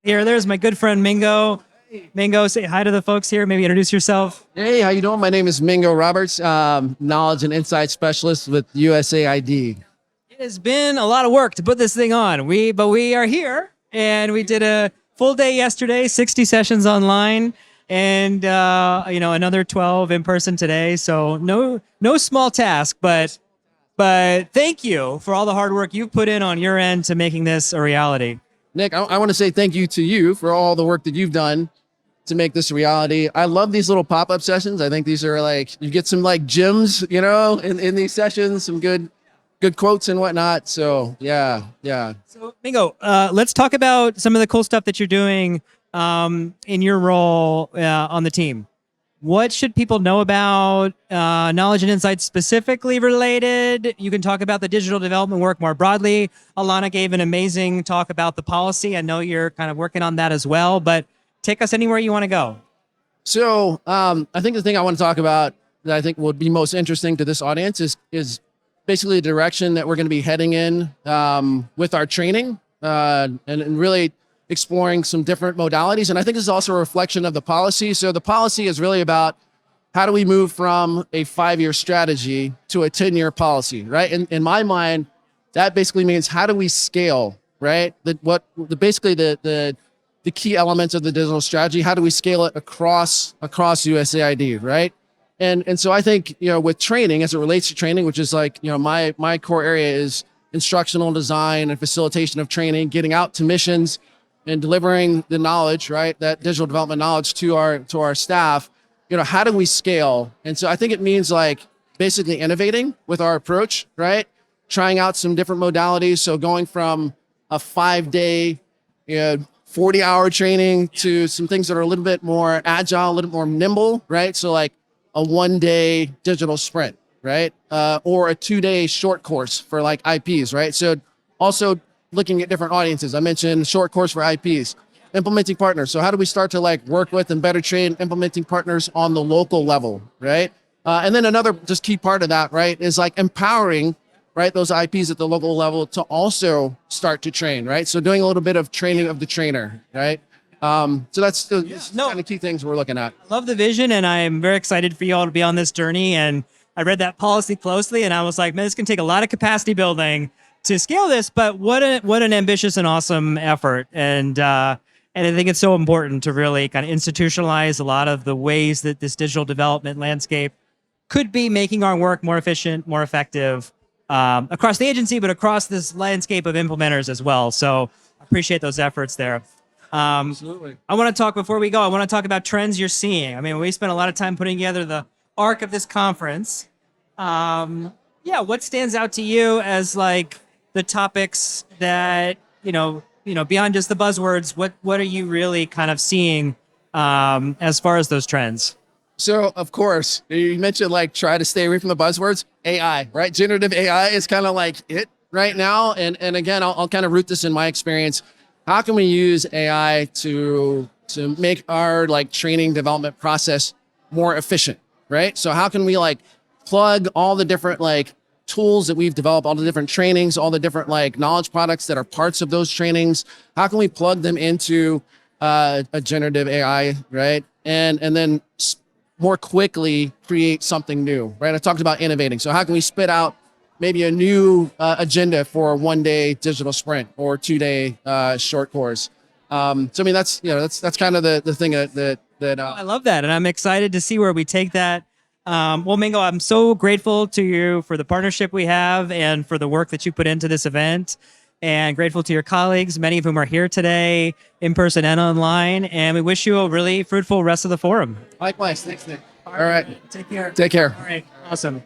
There's my good friend Mingo. Mingo, say hi to the folks here. Maybe introduce yourself. Hey, how you doing? My name is Mingo Roberts, Knowledge and Insight Specialist with USAID. It has been a lot of work to put this thing on. But we are here, and we did a full day yesterday, 60 sessions online, and another 12 in person today. So no small task, but thank you for all the hard work you've put in on your end to making this a reality. Nick, I want to say thank you to you for all the work that you've done to make this a reality. I love these little pop-up sessions. I think these are like, you get some like gems, in these sessions, some good quotes and whatnot. So yeah. So Mingo, let's talk about some of the cool stuff that you're doing in your role on the team. What should people know about knowledge and insights specifically related? You can talk about the digital development work more broadly. Alana gave an amazing talk about the policy. I know you're kind of working on that as well, but take us anywhere you want to go. So I think the thing I want to talk about that I think would be most interesting to this audience is basically the direction that we're going to be heading in with our training and really exploring some different modalities. And I think this is also a reflection of the policy. So the policy is really about how do we move from a 5-year strategy to a 10-year policy, right? In my mind, that basically means how do we scale, right? Basically the key elements of the digital strategy, how do we scale it across USAID, right? And so I think, with training, as it relates to training, which is like, my core area is instructional design and facilitation of training, getting out to missions and delivering the knowledge, right? That digital development knowledge to our staff. How do we scale? And so I think it means like basically innovating with our approach, right? Trying out some different modalities. So going from a 5-day, 40-hour training to some things that are a little bit more agile, a little more nimble, right? So like a 1-day digital sprint, right? Or a 2-day short course for like IPs, right? So also looking at different audiences. I mentioned short course for IPs, implementing partners. So how do we start to like work with and better train implementing partners on the local level, right? And then another just key part of that, right, is like empowering, right, those IPs at the local level to also start to train, right? So doing a little bit of training of the trainer, right? So that's the kind of key things we're looking at. Love the vision, and I'm very excited for you all to be on this journey. And I read that policy closely, and I was like, man, this can take a lot of capacity building to scale this, but what an ambitious and awesome effort. And I think it's so important to really kind of institutionalize a lot of the ways that this digital development landscape could be making our work more efficient, more effective across the agency, but across this landscape of implementers as well. So I appreciate those efforts there. Absolutely. I want to talk, before we go, I want to talk about trends you're seeing. I mean, we spent a lot of time putting together the arc of this conference. What stands out to you as like the topics that, beyond just the buzzwords, what are you really kind of seeing as far as those trends? So, of course, you mentioned like try to stay away from the buzzwords. AI, right? Generative AI is kind of like it right now. And again, I'll kind of root this in my experience. How can we use AI to make our like training development process more efficient, right? So how can we like plug all the different like tools that we've developed, all the different trainings, all the different like knowledge products that are parts of those trainings? How can we plug them into a generative AI, right? And then more quickly create something new, right? I talked about innovating. So how can we spit out maybe a new agenda for a 1-day digital sprint or 2-day short course? So I mean, that's kind of the thing that I love that, and I'm excited to see where we take that. Well, Mingo, I'm so grateful to you for the partnership we have and for the work that you put into this event, and grateful to your colleagues, many of whom are here today in person and online. And we wish you a really fruitful rest of the forum. Likewise. Thanks, Nick. All right. Take care. Take care. All right. Awesome.